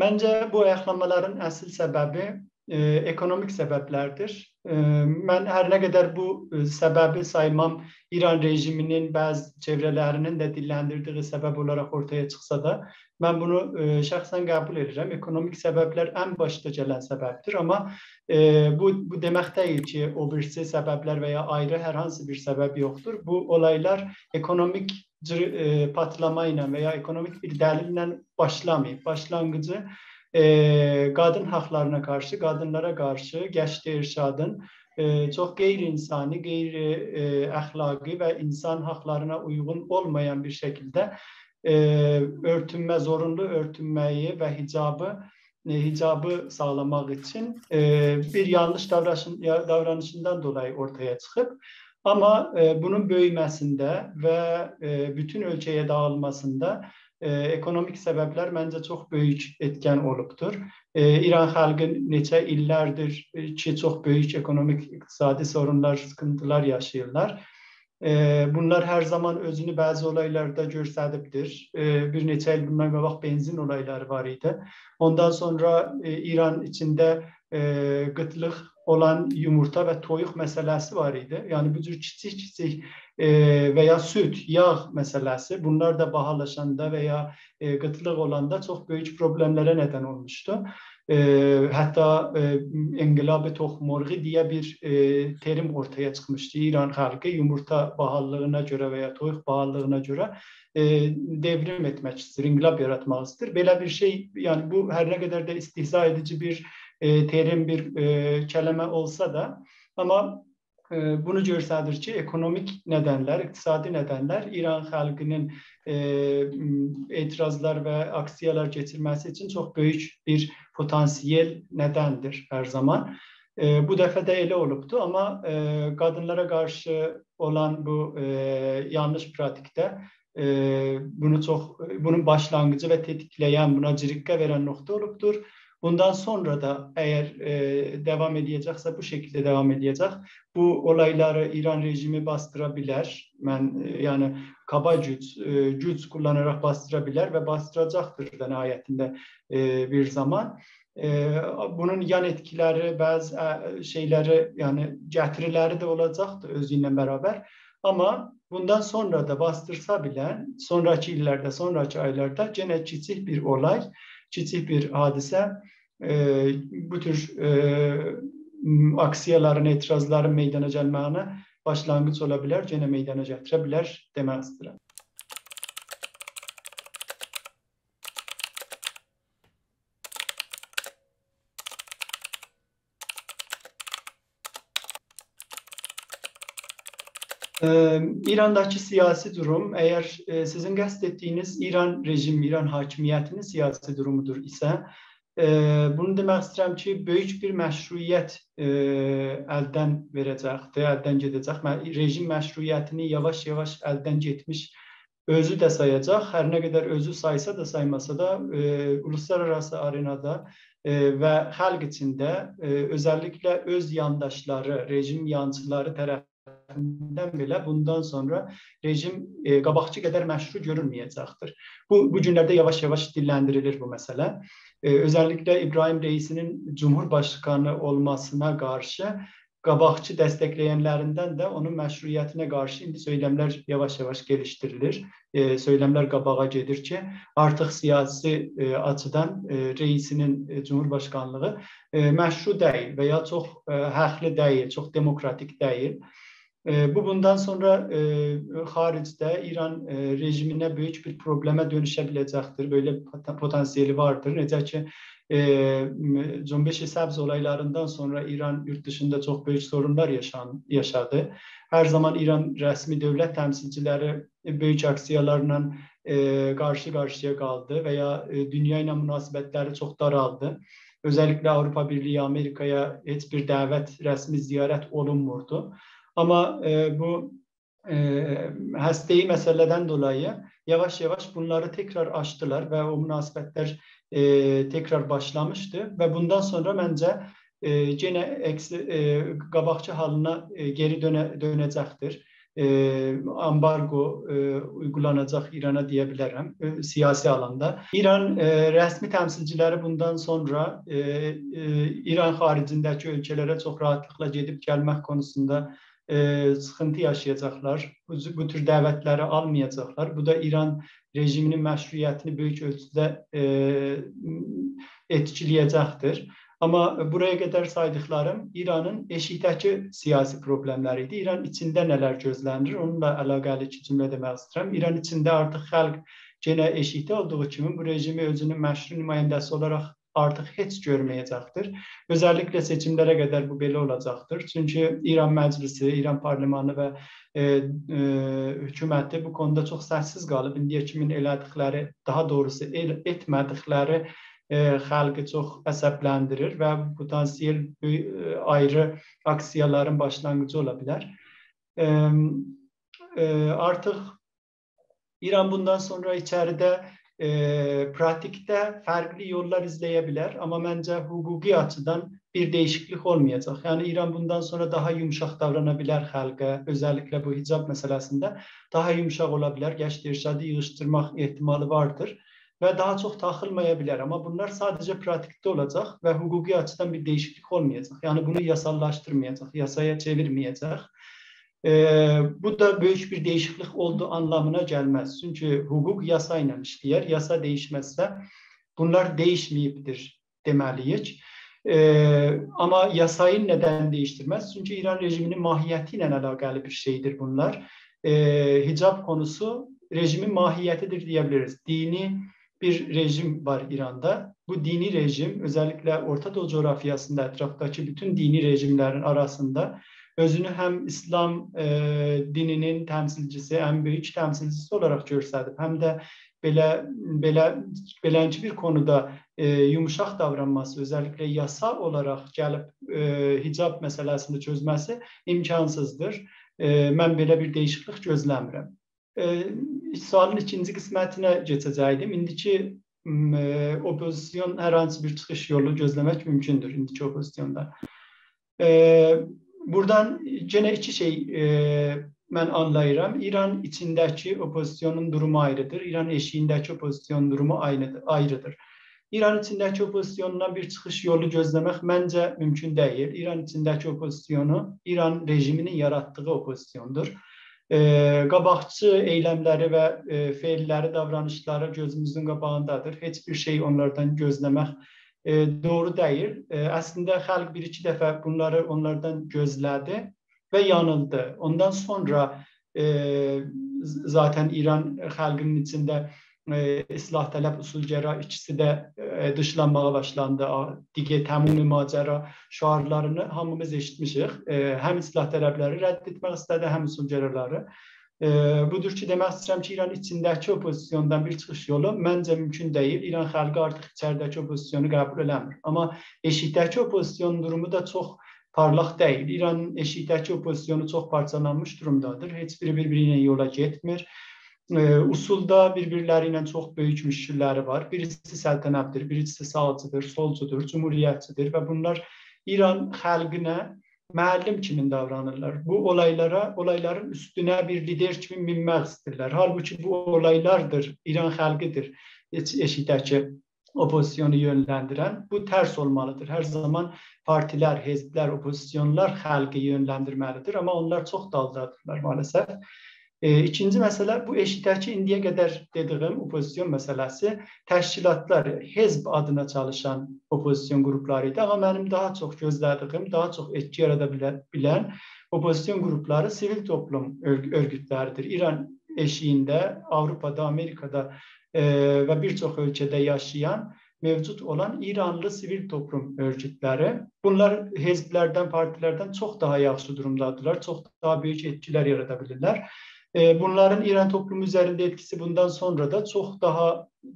Bence bu ayaklanmaların asıl sebebi ekonomik sebeplerdir. Ben her ne kadar bu sebebi saymam İran rejiminin bazı çevrelerinin de dillendirdiği sebep olarak ortaya çıksa da ben bunu şahsen kabul ederim. Ekonomik sebepler en başta gelen sebeptir ama bu demek değil ki o birisi sebepler veya ayrı herhangi bir sebep yoktur. Bu olaylar ekonomik patlamayla veya ekonomik bir delille başlamayıp başlangıcı kadın haklarına karşı, kadınlara karşı geçti irşadın çok gayri-insani, gayri-ahlaki ve insan haklarına uygun olmayan bir şekilde örtünme, zorunlu örtünmeyi ve hicabı sağlamak için bir yanlış davranışından dolayı ortaya çıkıp ama bunun büyümesinde ve bütün ölçüye dağılmasında ekonomik sebepler bence çok büyük etken olubdur. İran xalqı neçə illərdir ki, çok büyük ekonomik, iqtisadi sorunlar, sıkıntılar yaşayırlar. Bunlar her zaman özünü bazı olaylarda göstəribdir. Bir neçə il bundan qabaq benzin olayları var idi. Ondan sonra İran içinde qıtlıq olan yumurta ve toyuq meselesi var idi. Yani bu tür kiçik veya süt, yağ meselesi bunlar da bahalaşanda veya qıtlıq olanda çok büyük problemlere neden olmuştu. Hatta engilab-ı toxmorğu diye bir terim ortaya çıkmıştı. İran halkı yumurta pahalılığına göre veya toyuq pahalılığına göre devrim etmek ister, ingilab yaratmak ister. Böyle bir şey, yani bu her ne kadar da istihza edici bir terim, bir kelime olsa da ama bunu göstərir ki, ekonomik nedenler, iktisadi nedenler İran halkının etirazlar ve aksiyalar getirmesi için çok büyük bir potansiyel nedendir her zaman. Bu defa da elə olubdu ama kadınlara karşı olan bu yanlış pratikte bunun başlangıcı ve tetikleyen, buna cirikka veren nokta olubdur. Bundan sonra da eğer devam edecekse bu şekilde devam edecek. Bu olayları İran rejimi bastırabilir. Yani kaba güç kullanarak bastırabilir ve bastıracaktır da nihayetinde bir zaman. Bunun yan etkileri, bazı şeyleri, yani getirileri de olacaktır özüyle beraber. Ama bundan sonra da bastırsa bile sonraki illerde, sonraki aylarda gene kiçik bir olay, kiçik bir hadise bu tür aksiyaların, etirazların meydana gelməyinə başlangıç olabilir, gene meydana getirebilir demək istəyirəm. İran'daki siyasi durum, eğer sizin kastettiğiniz İran rejimi, İran hakimiyetinin siyasi durumudur ise, bunu demək istəyirəm ki, böyük bir məşruiyyət əldən verəcəkdir, əldən gedəcək. Rejim məşruiyyətini yavaş-yavaş əldən getmiş özü də sayacaq. Hər nə qədər özü saysa da saymasa da uluslararası arenada və xalq içində özellikle öz yandaşları, rejim yancıları tərəfindən belə bundan sonra rejim qabaqçı qədər məşru görülməyəcəkdir. Bu günlərdə yavaş-yavaş dillendirilir bu mesele. Özellikle İbrahim Reis'inin Cumhurbaşkanı olmasına karşı qabaqçı destekleyenlerinden de onun meşruiyetine karşı indi söylemler yavaş-yavaş geliştirilir. Söylemler qabağa gedir ki artık siyasi açıdan reisinin Cumhurbaşkanlığı məşru değil veya çok haqlı değil, çok demokratik değil. Bu bundan sonra haricde İran rejimine büyük bir probleme dönüşebilecektir. Böyle potansiyeli vardır. Necə ki Cumhurbaşı Səbz olaylarından sonra İran yurt dışında çok büyük sorunlar yaşadı. Her zaman İran resmi devlet temsilcileri büyük aksiyalarla karşı karşıya kaldı veya dünya ile münasebetleri çok daraldı. Özellikle Avrupa Birliği, Amerika'ya hiçbir davet, resmi ziyaret olunmurdu. Ama bu hastayı meseleden dolayı yavaş yavaş bunları tekrar açtılar ve o münasebetler tekrar başlamıştı ve bundan sonra bence gene qabaqçı halına geri dönecektir. ambargo uygulanacak İran'a diyebilirim siyasi alanda. İran resmi temsilcileri bundan sonra İran haricindeki ülkelere çok rahatlıkla gidip gelmek konusunda sıkıntı yaşayacaklar. Bu tür davetleri almayacaklar. Bu da İran rejiminin meşruiyetini büyük ölçüde etkileyecektir. Ama buraya kadar saydıklarım İran'ın eşikteki siyasi problemleriydi. İran içinde neler gözlenir? Onunla alakalı iki cümle demek istedim. İran içinde artık halk gene eşikte olduğu için bu rejimi özünün meşru nümayəndəsi olarak artık hiç görmeyecektir. Özellikle seçimlere kadar bu böyle olacaktır. Çünkü İran Meclisi, İran Parlamenti ve hükümeti bu konuda çok sessiz kalıp indiyə kimin elədikləri, daha doğrusu etmədikləri xalqı çox əsəbləndirir və potansiyel ayrı aksiyaların başlanğıcı ola bilər. Artıq İran bundan sonra içeride pratikte farklı yollar izleyebilir ama bence hukuki açıdan bir değişiklik olmayacak. Yani İran bundan sonra daha yumuşak davranabilir halka, özellikle bu hicab meselesinde daha yumuşak olabilir. Geçti irşadı yığıştırmak ihtimali vardır ve daha çok takılmayabilir ama bunlar sadece pratikte olacak ve hukuki açıdan bir değişiklik olmayacak. Yani bunu yasallaştırmayacak, yasaya çevirmeyecek. Bu da büyük bir değişiklik olduğu anlamına gelmez. Çünkü hukuk yasayla işləyər. Yasa değişmezse bunlar değişmeyipdir demeliyiz. Ama yasayı neden değiştirmez? Çünkü İran rejiminin mahiyetiyle alakalı bir şeydir bunlar. Hicab konusu rejimin mahiyetidir diyebiliriz. Dini bir rejim var İran'da. Bu dini rejim özellikle Orta Doğu coğrafyasında etraftaki bütün dini rejimlerin arasında özünü hem İslam dininin temsilcisi, en büyük temsilcisi olarak gösterdi. Hem de belenci bir konuda yumuşak davranması, özellikle yasa olarak gelip hicab meselesini çözmesi imkansızdır. Ben böyle bir değişiklik gözləmirəm. Sualın ikinci qismətinə geçəcəkdim. İndiki opozisyon hər hansı bir çıxış yolu gözləmək mümkündür indiki opozisyonda. Buradan gene iki şey ben anlayıram. İran içindeki opozisyonun durumu ayrıdır. İran eşiğindeki opozisyon durumu ayrıdır. İran içindeki opozisyonuna bir çıxış yolu gözləmək məncə mümkün değil. İran içindeki opozisyonu İran rejiminin yarattığı opozisyondur. Qabaqçı eylemləri və feilləri, davranışları gözümüzün qabağındadır. Heç bir şey onlardan gözləmək doğru değil. Aslında xalq bir-iki dəfə bunları onlardan gözlədi və yanıldı. Ondan sonra zaten İran xalqının içində islah tələb usulgəra ikisi də dışlanmağa başlandı. Digər təmumi macəra şüarlarını hamımız eşitmişik. Həm islah tələbləri rədd etmək istədi, həm usulgəraları. Budur ki, demək istəyirəm ki, İran içindəki opozisyondan bir çıxış yolu məncə mümkün deyil. İran xalqı artıq içəridəki opozisyonu qəbul eləmir. Amma eşikdəki opozisyon durumu da çox parlaq deyil. İran eşikdəki opozisyonu çox parçalanmış durumdadır. Heç biri bir-birinə yola getmir. Usulda birbirleriyle çok büyük müşkilleri var. Birisi səltənətdir, birisi sağcıdır, solcudur, cumhuriyetçidir ve bunlar İran xalqına müəllim kimi davranırlar. Bu olayların üstüne bir lider kimi minmək istəyirlər. Halbuki bu olaylardır, İran xalqıdır eşikdəki opozisyonu yönlendiren. Bu ters olmalıdır. Her zaman partiler, hezblər, opozisyonlar xalqı yönlendirmelidir ama onlar çok daldadırlar maalesef. İkinci mesele bu eşitdəki indiyə qədər dediyim opozisyon meselesi təşkilatlar, hezb adına çalışan opozisyon gruplarıydı. Ama benim daha çok gözlədiyim, daha çok etki yaratabilen opozisyon grupları sivil toplum örgütleridir. İran eşiğinde, Avrupa'da, Amerika'da ve birçok ülkede yaşayan, mevcut olan İranlı sivil toplum örgütleri. Bunlar hezblərdən, partilərdən çok daha yaxşı durumdadılar, çok daha büyük etkiler yaratabilirler. Bunların İran toplumu üzerinde etkisi bundan sonra da çok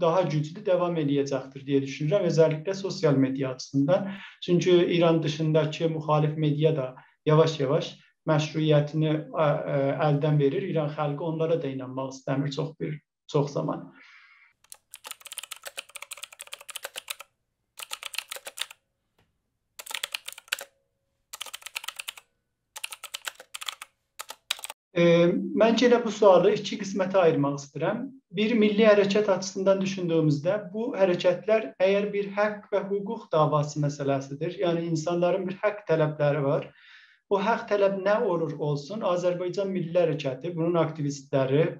daha güçlü devam edecektir diye düşünüyorum. Özellikle sosyal medya açısından. Çünkü İran dışındaki muhalif medya da yavaş yavaş meşruiyetini elden verir. İran xalqı onlara da inanmaq istəmir çox zaman. Məncə elə bu sualı iki qismətə ayırmaq istəyirəm. Bir, milli hərəkət açısından düşündüyümüzdə bu hərəkətlər əgər bir haqq və hüquq davası məsələsidir, yəni insanların bir haqq tələbləri var. O haqq tələb nə olur olsun, Azərbaycan Milli Hərəkəti, bunun aktivistləri,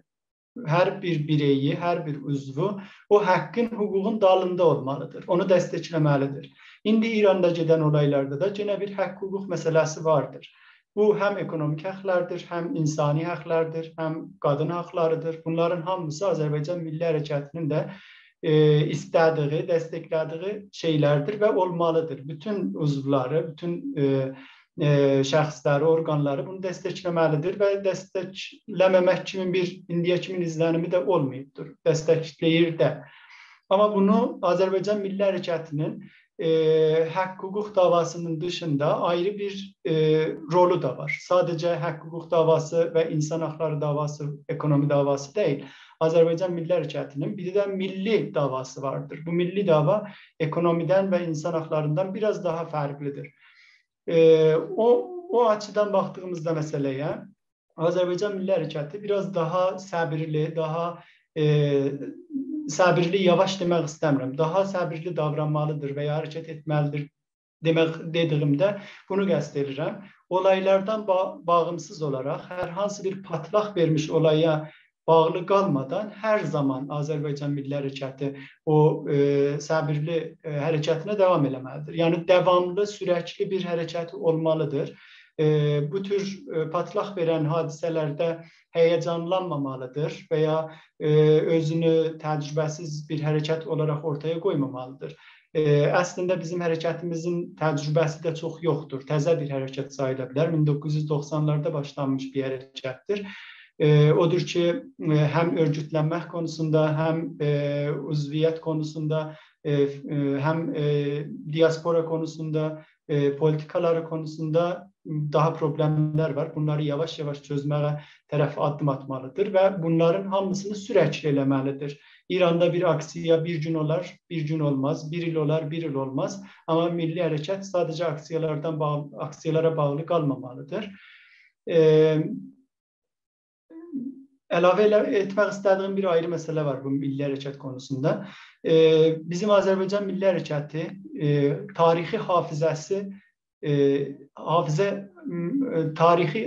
hər bir bireyi, hər bir üzvü o haqqın, hüququn dalında olmalıdır. Onu dəstəkləməlidir. İndi İranda gedən olaylarda da yenə bir haqq, hüquq məsələsi vardır. Bu həm ekonomik haqlardır, həm insani haqlardır, həm qadın haqlarıdır. Bunların hamısı Azərbaycan Milli Hərəkətinin də istədiyi, dəstəklədiyi şeylərdir və olmalıdır. Bütün üzvləri, bütün şəxsləri, orqanları bunu dəstəkləməlidir və dəstəkləməmək kimi bir indiyə kimi izlənimi də olmayıbdır. Dəstəkləyir də. Amma bunu Azərbaycan Milli Hərəkətinin haqq hüquq davasının dışında ayrı bir rolü da var. Sadəcə haqq hüquq davası və insan haqları davası, ekonomi davası deyil. Azərbaycan Milli Hərəkətinin bir də milli davası vardır. Bu milli dava ekonomidən və insan haqlarından biraz daha fərqlidir. O açıdan baxdığımızda məsələyə Azərbaycan Milli Hərəkəti biraz daha səbirli, daha səbirli, yavaş demək istəmirəm. Daha səbirli davranmalıdır və ya hərəkət etməlidir dediyimdə bunu qəsd edirəm. Olaylardan bağımsız olaraq hər hansı bir patlaq vermiş olaya bağlı qalmadan hər zaman Azərbaycan Milli Hərəkəti o səbirli hərəkətinə davam eləməlidir. Yəni davamlı, sürəkli bir hərəkəti olmalıdır. Bu tür patlaq verən hadisələrdə həyəcanlanmamalıdır və ya özünü təcrübəsiz bir hərəkət olaraq ortaya qoymamalıdır. Əslində bizim hərəkətimizin təcrübəsi də çox yoxdur. Təzə bir hərəkət sayıla bilər. 1990-larda başlanmış bir hərəkətdir. Odur ki, həm örgütlənmək konusunda, həm üzviyyət konusunda, həm diaspora konusunda, politikaları konusunda daha problemlər var. Bunları yavaş-yavaş çözməyə tərəf addım atmalıdır və bunların hamısını sürəkli eləməlidir. İranda bir aksiya bir gün olar, bir gün olmaz, bir il olar, bir il olmaz. Amma milli hərəkət sadəcə aksiyalara bağlı qalmamalıdır. Əlavə etmək istədiyim bir ayrı məsələ var bu milli hərəkət konusunda. Bizim Azərbaycan Milli Hərəkəti tarixi hafizəsi, tarixi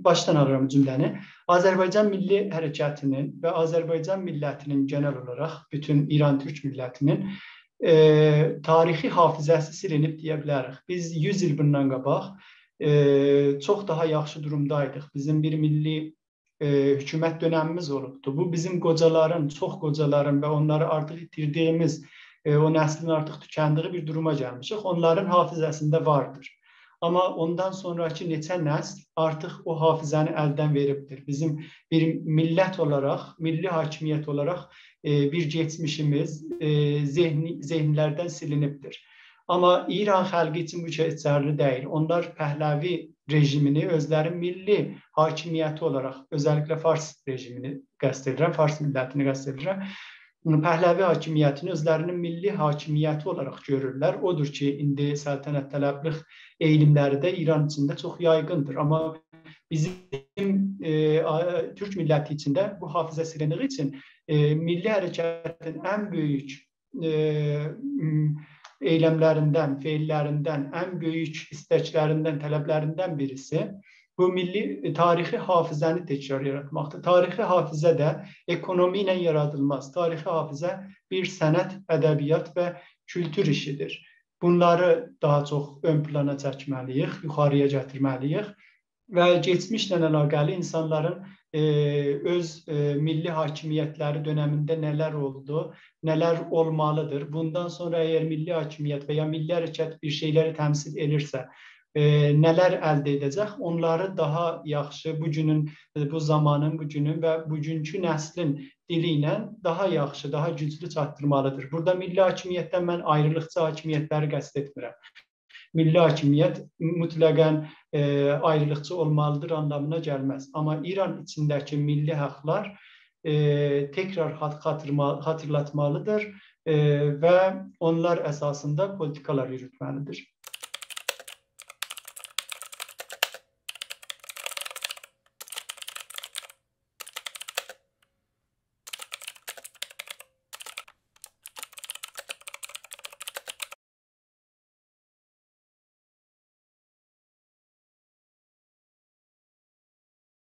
başdan alıram cümləni. Azərbaycan Milli Hərəkətinin və Azərbaycan millətinin genel olaraq bütün İran Türk millətinin tarixi hafizəsi silinib deyə bilərik. Biz 100 il bundan qabaq çox daha yaxşı durumdaydıq. Bizim bir milli hükümət dönəmimiz olubdu. Bu bizim qocaların, çox qocaların və onları artıq itirdiyimiz, o nəslin artıq tükəndiyi bir duruma gəlmişik. Onların hafizəsində vardır. Amma ondan sonraki neçə nəsl artıq o hafizəni əldən veribdir. Bizim bir millət olaraq, milli hakimiyyət olaraq bir geçmişimiz zehnlərdən silinibdir. Amma İran xalqı üçün bu keçərli deyil. Onlar Pəhləvi rejimini özləri milli hakimiyyəti olaraq, özəlliklə Fars rejimini qəsd edirəm, Fars millətini qəsd edirəm. Pəhləvi hakimiyyətini özlərinin milli hakimiyyəti olaraq görürlər. Odur ki, indi səltənət tələbliq eğilimləri də İran içində çox yaygındır. Amma bizim Türk milləti içində bu hafizə silindiyi üçün milli hərəkətin ən böyük eylemlərindən, feillərindən, ən böyük istəklərindən, tələblərindən birisi bu milli tarixi hafizəni təkrar yaratmaqdır. Tarixi hafizə də ekonomi ilə yaradılmaz. Tarixi hafizə bir sənət, ədəbiyyat və kültür işidir. Bunları daha çox ön plana çəkməliyik, yuxarıya gətirməliyik və keçmişlə əlaqəli insanların öz milli hakimiyyətləri dönəmində nələr oldu, nələr olmalıdır. Bundan sonra əgər milli hakimiyyət və ya milli hərəkət bir şeyləri təmsil edirsə, nələr əldə edəcək, onları daha yaxşı bu zamanın, bugünün və bugünkü nəslin dili ilə daha yaxşı, daha güclü çatdırmalıdır. Burada milli hakimiyyətdən mən ayrılıqçı hakimiyyətləri qəsd etmirəm. Milli hakimiyyət mütləqən ayrılıqçı olmalıdır anlamına gəlməz. Amma İran içindəki milli haqlar tekrar hatırlatmalıdır və onlar əsasında politikalar yürütməlidir.